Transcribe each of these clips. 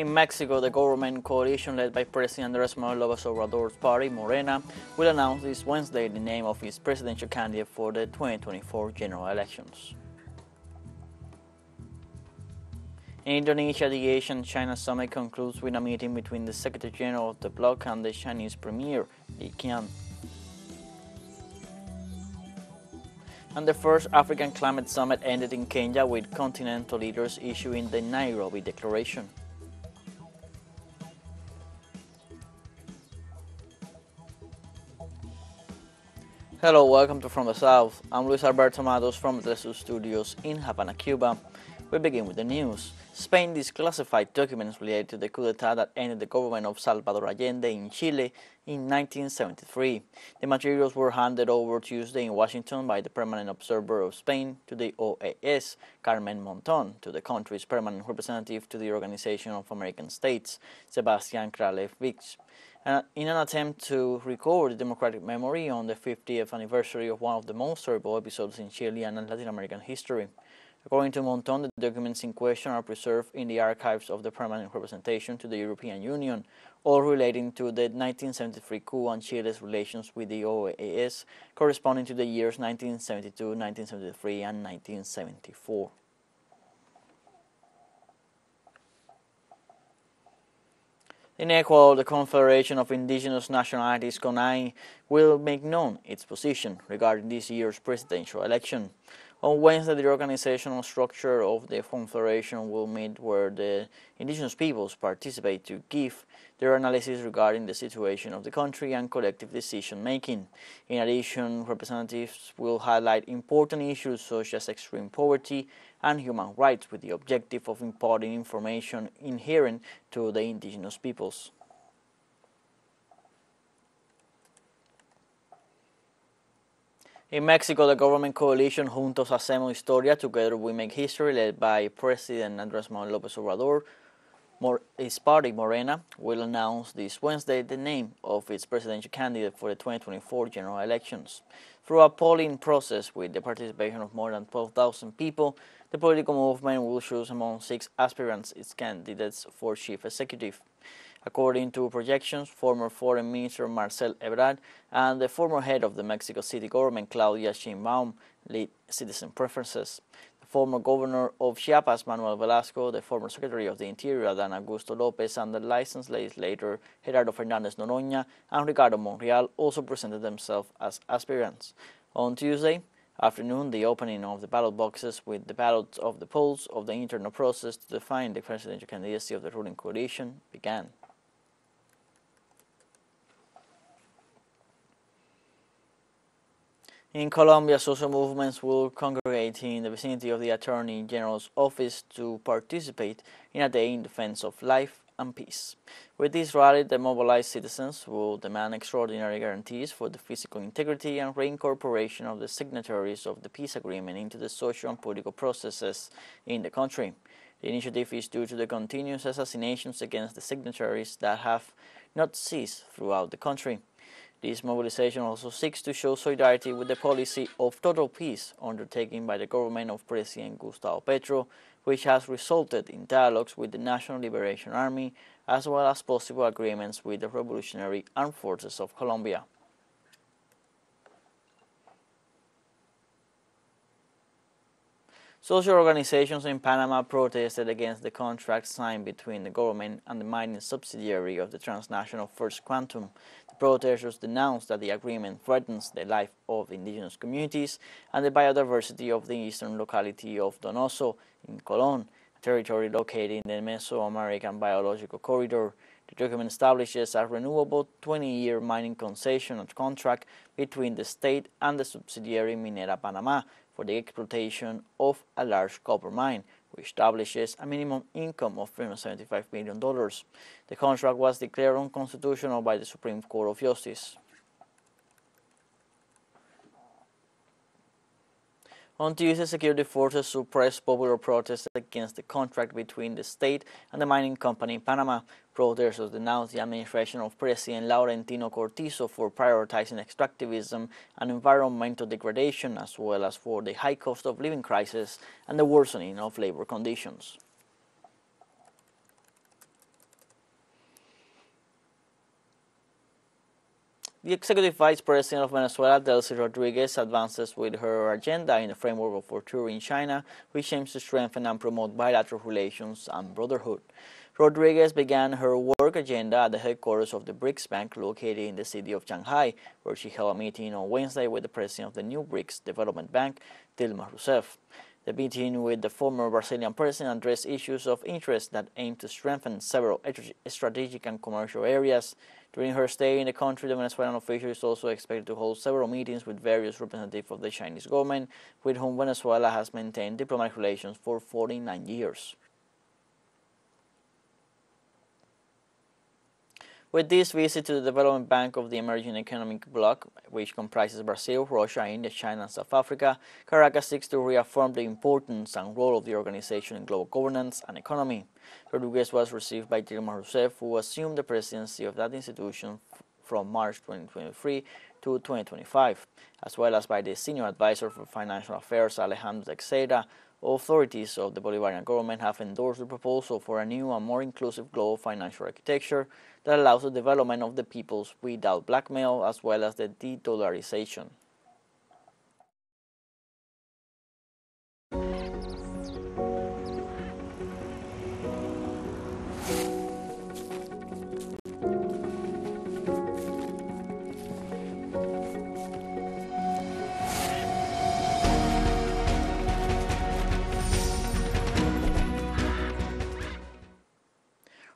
In Mexico, the government coalition led by President Andrés Manuel López Obrador's party, Morena, will announce this Wednesday the name of its presidential candidate for the 2024 general elections. In Indonesia, the Asean-China summit concludes with a meeting between the Secretary General of the bloc and the Chinese Premier, Li Qiang. And the first African Climate Summit ended in Kenya with continental leaders issuing the Nairobi Declaration. Hello, welcome to From the South. I'm Luis Alberto Matos from the teleSUR studios in Havana, Cuba. We begin with the news. Spain declassified documents related to the coup d'etat that ended the government of Salvador Allende in Chile in 1973. The materials were handed over Tuesday in Washington by the permanent observer of Spain to the OAS, Carmen Monton, to the country's permanent representative to the Organization of American States, Sebastian Kralevich, in an attempt to recover the democratic memory on the 50th anniversary of one of the most terrible episodes in Chilean and Latin American history. According to Monton, the documents in question are preserved in the archives of the permanent representation to the European Union, all relating to the 1973 coup and Chile's relations with the OAS, corresponding to the years 1972, 1973, and 1974. In Ecuador, the Confederation of Indigenous Nationalities, CONAI, will make known its position regarding this year's presidential election. On Wednesday, the organizational structure of the Confederation will meet where the indigenous peoples participate to give their analysis regarding the situation of the country and collective decision-making. In addition, representatives will highlight important issues such as extreme poverty and human rights with the objective of imparting information inherent to the indigenous peoples. In Mexico, the government coalition Juntos Hacemos Historia, Together We Make History, led by President Andrés Manuel López Obrador, his party, Morena, will announce this Wednesday the name of its presidential candidate for the 2024 general elections. Through a polling process with the participation of more than 12,000 people, the political movement will choose among 6 aspirants its candidates for chief executive. According to projections, former Foreign Minister Marcel Ebrard and the former head of the Mexico City government, Claudia Sheinbaum, lead citizen preferences. The former governor of Chiapas, Manuel Velasco, the former Secretary of the Interior, Adán Augusto López, and the licensed legislator Gerardo Fernández Noroña and Ricardo Monreal also presented themselves as aspirants. On Tuesday afternoon, the opening of the ballot boxes with the ballots of the polls of the internal process to define the presidential candidacy of the ruling coalition began. In Colombia, social movements will congregate in the vicinity of the Attorney General's office to participate in a day in defense of life and peace. With this rally, the mobilized citizens will demand extraordinary guarantees for the physical integrity and reincorporation of the signatories of the peace agreement into the social and political processes in the country. The initiative is due to the continuous assassinations against the signatories that have not ceased throughout the country. This mobilization also seeks to show solidarity with the policy of total peace undertaken by the government of President Gustavo Petro, which has resulted in dialogues with the National Liberation Army, as well as possible agreements with the Revolutionary Armed Forces of Colombia. Social organizations in Panama protested against the contract signed between the government and the mining subsidiary of the transnational First Quantum. The protesters denounced that the agreement threatens the life of indigenous communities and the biodiversity of the eastern locality of Donoso in Colón, a territory located in the Mesoamerican Biological Corridor. The document establishes a renewable 20-year mining concession contract between the state and the subsidiary Minera Panamá for the exploitation of a large copper mine, which establishes a minimum income of $375 million. The contract was declared unconstitutional by the Supreme Court of Justice. On Tuesday, security forces suppressed popular protests against the contract between the state and the mining company in Panama. Protesters denounced the administration of President Laurentino Cortizo for prioritizing extractivism and environmental degradation, as well as for the high cost of living crisis and the worsening of labor conditions. The Executive Vice President of Venezuela, Delcy Rodriguez, advances with her agenda in the framework of her tour in China, which aims to strengthen and promote bilateral relations and brotherhood. Rodriguez began her work agenda at the headquarters of the BRICS Bank located in the city of Shanghai, where she held a meeting on Wednesday with the president of the new BRICS Development Bank, Dilma Rousseff. The meeting with the former Brazilian president addressed issues of interest that aim to strengthen several strategic and commercial areas. During her stay in the country, the Venezuelan official is also expected to hold several meetings with various representatives of the Chinese government, with whom Venezuela has maintained diplomatic relations for 49 years. With this visit to the Development Bank of the Emerging Economic Bloc, which comprises Brazil, Russia, India, China, and South Africa, Caracas seeks to reaffirm the importance and role of the organization in global governance and economy. Rodriguez was received by Dilma Rousseff, who assumed the presidency of that institution from March 2023 to 2025, as well as by the Senior Advisor for Financial Affairs, Alejandro Teixeira. Authorities of the Bolivarian government have endorsed the proposal for a new and more inclusive global financial architecture that allows the development of the peoples without blackmail, as well as the de-dollarization.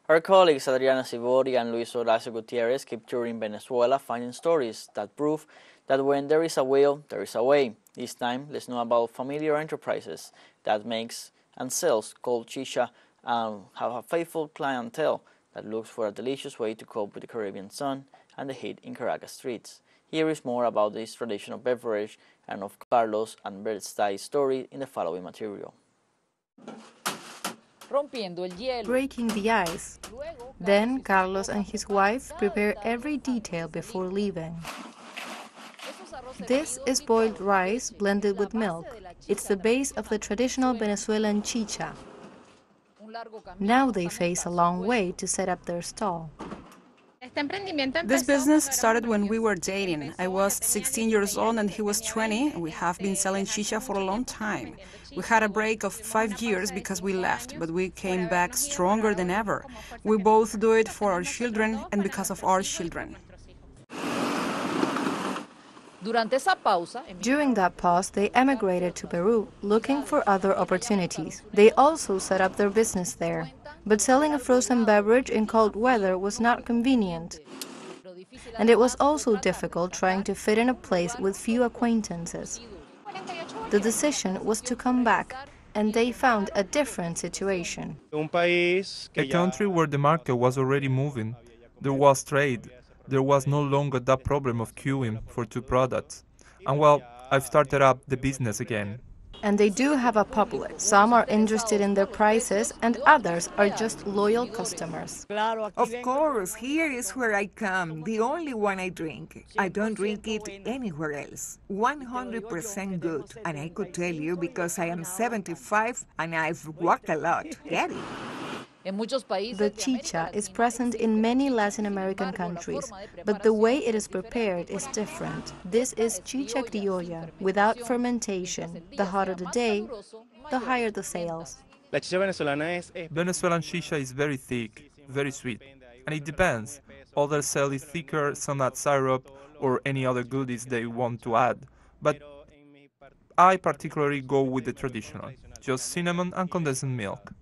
Our colleagues Adriana Sivori and Luis Horacio Gutierrez keep touring Venezuela, finding stories that prove that when there is a will, there is a way. This time, let's know about familiar enterprises that makes and sells cold chicha and have a faithful clientele that looks for a delicious way to cope with the Caribbean sun and the heat in Caracas streets. Here is more about this traditional beverage and of Carlos and Bert's story in the following material. Breaking the ice. Then Carlos and his wife prepare every detail before leaving. This is boiled rice blended with milk. It's the base of the traditional Venezuelan chicha. Now they face a long way to set up their stall. This business started when we were dating. I was 16 years old and he was 20, and we have been selling chicha for a long time. We had a break of 5 years because we left, but we came back stronger than ever. We both do it for our children and because of our children. During that pause, they emigrated to Peru, looking for other opportunities. They also set up their business there. But selling a frozen beverage in cold weather was not convenient. And it was also difficult trying to fit in a place with few acquaintances. The decision was to come back, and they found a different situation. A country where the market was already moving. There was trade. There was no longer that problem of queuing for two products. And well, I've started up the business again. And they do have a public. Some are interested in their prices and others are just loyal customers. Of course, here is where I come, the only one I drink. I don't drink it anywhere else. 100% good. And I could tell you because I am 75 and I've walked a lot. Get it? The chicha is present in many Latin American countries, but the way it is prepared is different. This is chicha criolla, without fermentation. The hotter the day, the higher the sales. Venezuelan chicha is very thick, very sweet, and it depends. Others sell it thicker, some add syrup or any other goodies they want to add, but I particularly go with the traditional, just cinnamon and condensed milk.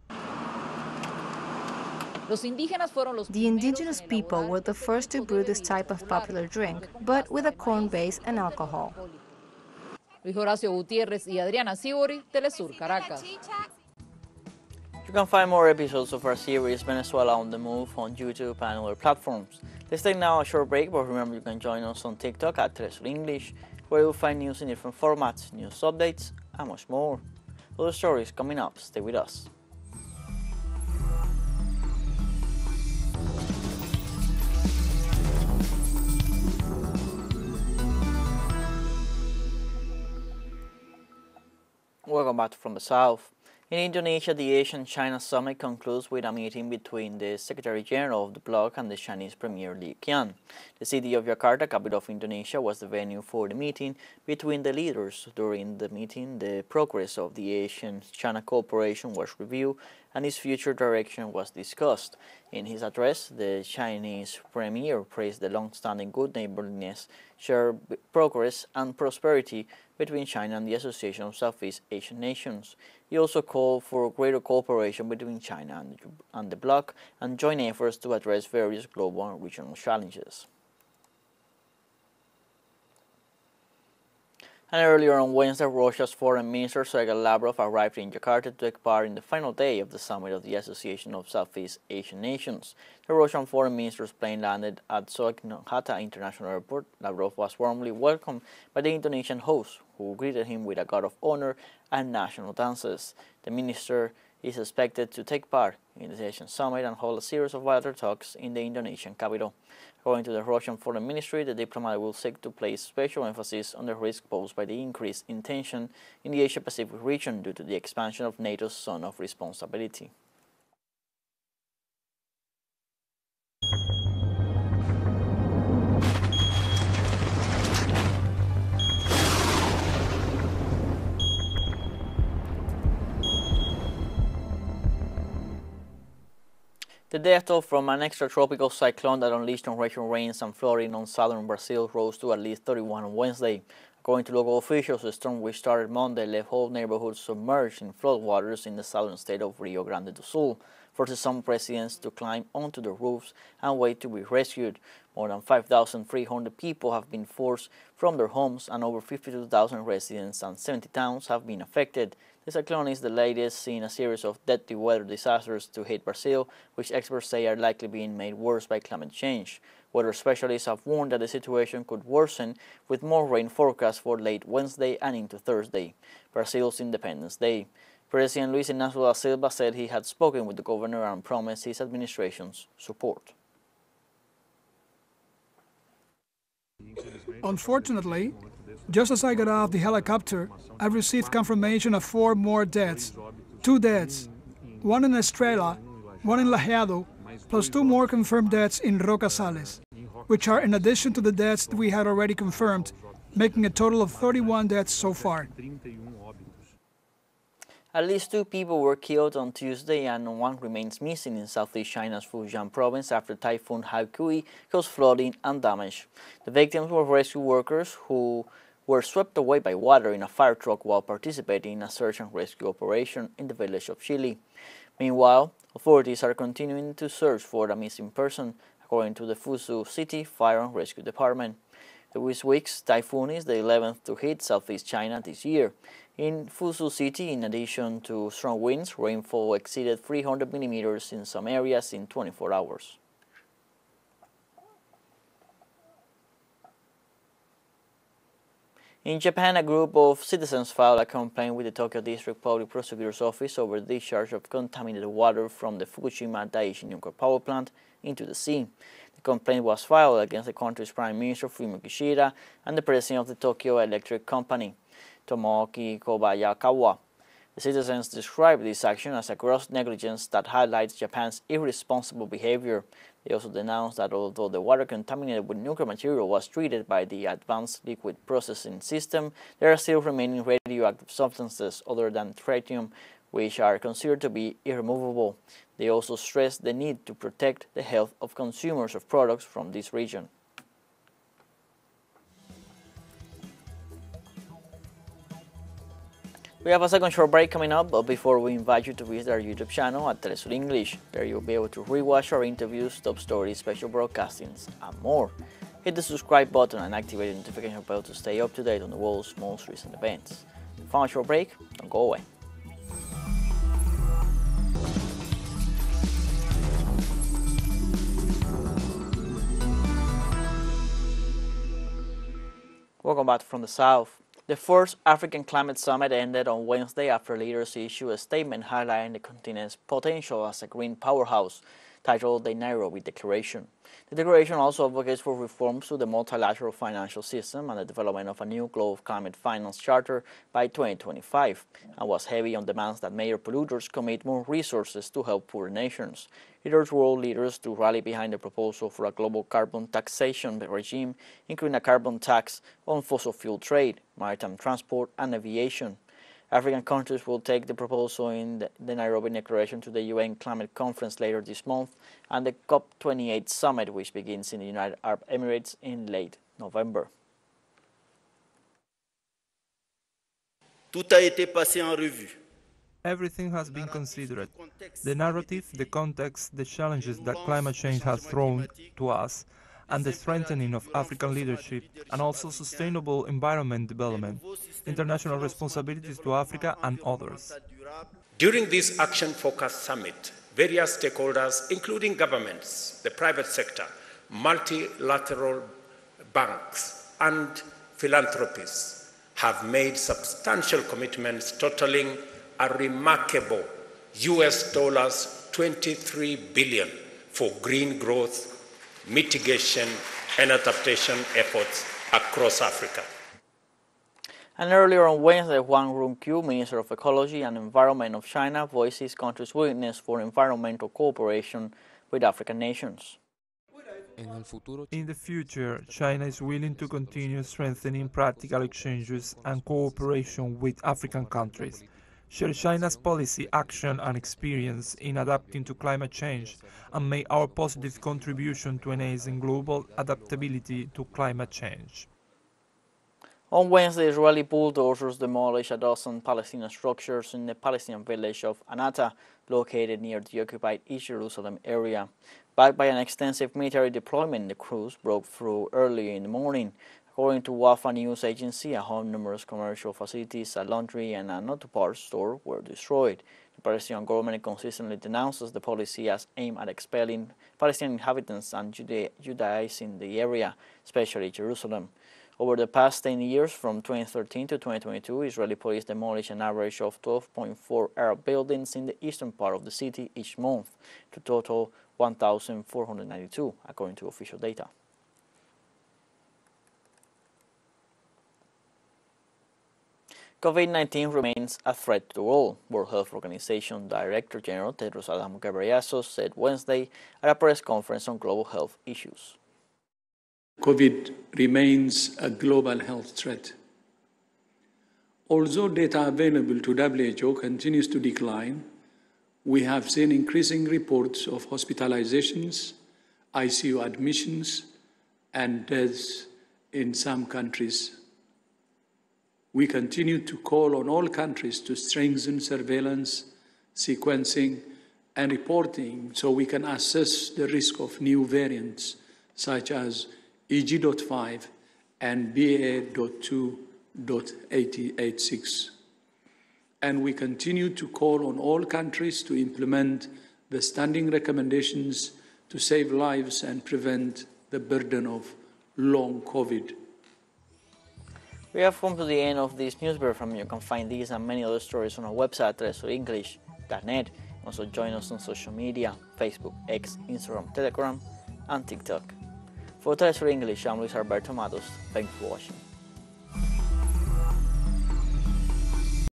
The indigenous people were the first to brew this type of popular drink, but with a corn base and alcohol. Luis Horacio Gutierrez y Adriana Sivori, teleSUR, Caracas. You can find more episodes of our series Venezuela on the Move on YouTube and other platforms. Let's take now a short break, but remember you can join us on TikTok at teleSUR English, where you'll find news in different formats, news updates, and much more. Other stories coming up. Stay with us. Welcome back from the south. In Indonesia, the Asean-China summit concludes with a meeting between the Secretary General of the bloc and the Chinese Premier Li Qiang. The city of Jakarta, capital of Indonesia, was the venue for the meeting between the leaders. During the meeting, the progress of the Asean-China cooperation was reviewed and its future direction was discussed. In his address, the Chinese Premier praised the long-standing good neighborliness, shared progress and prosperity between China and the Association of Southeast Asian Nations. He also called for greater cooperation between China and the bloc and joint efforts to address various global and regional challenges. And earlier on Wednesday, Russia's Foreign Minister Sergei Lavrov arrived in Jakarta to take part in the final day of the summit of the Association of Southeast Asian Nations. The Russian Foreign Minister's plane landed at Soekarno-Hatta International Airport. Lavrov was warmly welcomed by the Indonesian host, who greeted him with a guard of honor and national dances. The minister is expected to take part in the Asian summit and hold a series of bilateral talks in the Indonesian capital. According to the Russian Foreign Ministry, the diplomat will seek to place special emphasis on the risk posed by the increase in tension in the Asia-Pacific region due to the expansion of NATO's zone of responsibility. The death toll from an extratropical cyclone that unleashed torrential rains and flooding on southern Brazil rose to at least 31 on Wednesday. According to local officials, the storm, which started Monday, left whole neighborhoods submerged in floodwaters in the southern state of Rio Grande do Sul, forcing some residents to climb onto the roofs and wait to be rescued. More than 5,300 people have been forced from their homes, and over 52,000 residents and 70 towns have been affected. The cyclone is the latest in a series of deadly weather disasters to hit Brazil, which experts say are likely being made worse by climate change. Weather specialists have warned that the situation could worsen with more rain forecast for late Wednesday and into Thursday, Brazil's Independence Day. President Luiz Inácio da Silva said he had spoken with the governor and promised his administration's support. Unfortunately, just as I got off the helicopter, I received confirmation of 4 more deaths. 2 deaths, one in Estrela, one in Lajeado, plus 2 more confirmed deaths in Roca Sales, which are in addition to the deaths we had already confirmed, making a total of 31 deaths so far. At least 2 people were killed on Tuesday and 1 remains missing in southeast China's Fujian province after Typhoon Haikui caused flooding and damage. The victims were rescue workers who were swept away by water in a fire truck while participating in a search and rescue operation in the village of Chile. Meanwhile, authorities are continuing to search for a missing person, according to the Fuzhou City Fire and Rescue Department. This week's typhoon is the 11th to hit southeast China this year. In Fuzhou City, in addition to strong winds, rainfall exceeded 300 millimeters in some areas in 24 hours. In Japan, a group of citizens filed a complaint with the Tokyo District Public Prosecutor's Office over the discharge of contaminated water from the Fukushima Daiichi nuclear power plant into the sea. The complaint was filed against the country's Prime Minister Fumio Kishida and the President of the Tokyo Electric Company, Tomoaki Kobayakawa. The citizens described this action as a gross negligence that highlights Japan's irresponsible behavior. They also denounced that although the water contaminated with nuclear material was treated by the Advanced Liquid Processing System, there are still remaining radioactive substances other than tritium, which are considered to be irremovable. They also stressed the need to protect the health of consumers of products from this region. We have a second short break coming up, but before we invite you to visit our YouTube channel at teleSUR English. There you'll be able to rewatch our interviews, top stories, special broadcastings, and more. Hit the subscribe button and activate the notification bell to stay up to date on the world's most recent events. Final short break, don't go away. Welcome back from the South. The first African Climate Summit ended on Wednesday after leaders issued a statement highlighting the continent's potential as a green powerhouse. titled the Nairobi Declaration. The declaration also advocates for reforms to the multilateral financial system and the development of a new global climate finance charter by 2025, and was heavy on demands that major polluters commit more resources to help poor nations. It urged world leaders to rally behind the proposal for a global carbon taxation regime, including a carbon tax on fossil fuel trade, maritime transport, and aviation. African countries will take the proposal in the Nairobi Declaration to the UN Climate Conference later this month and the COP28 summit, which begins in the United Arab Emirates in late November. Tout a été passé en revue. Everything has been considered. The narrative, the context, the challenges that climate change has thrown to us, and the strengthening of African leadership, and also sustainable environment development, international responsibilities to Africa and others. During this action-focused summit, various stakeholders, including governments, the private sector, multilateral banks, and philanthropists, have made substantial commitments totaling a remarkable $23 billion for green growth, mitigation and adaptation efforts across Africa. And earlier on Wednesday, Wang Runqiu, Minister of Ecology and Environment of China, voiced his country's willingness for environmental cooperation with African nations. In the future, China is willing to continue strengthening practical exchanges and cooperation with African countries, share China's policy, action and experience in adapting to climate change, and make our positive contribution to enhancing global adaptability to climate change. On Wednesday, Israeli bulldozers demolished a dozen Palestinian structures in the Palestinian village of Anata, located near the occupied East Jerusalem area. Backed by an extensive military deployment, the crews broke through early in the morning. According to Wafa news agency, a home, numerous commercial facilities, a laundry, and an auto parts store were destroyed. The Palestinian government consistently denounces the policy as aimed at expelling Palestinian inhabitants and Judaizing the area, especially Jerusalem. Over the past 10 years, from 2013 to 2022, Israeli police demolished an average of 12.4 Arab buildings in the eastern part of the city each month, to total 1,492, according to official data. COVID-19 remains a threat to the world, World Health Organization Director General Tedros Adhanom Ghebreyesus said Wednesday at a press conference on global health issues. COVID remains a global health threat. Although data available to WHO continues to decline, we have seen increasing reports of hospitalizations, ICU admissions, and deaths in some countries. We continue to call on all countries to strengthen surveillance, sequencing, and reporting so we can assess the risk of new variants such as EG.5 and BA.2.86. And we continue to call on all countries to implement the standing recommendations to save lives and prevent the burden of long COVID. We have come to the end of this news briefing. You can find these and many other stories on our website, telesurenglish.net. Also join us on social media, Facebook, X, Instagram, Telegram, and TikTok. For TeleSUR English, I'm Luis Alberto Matos. Thanks for watching.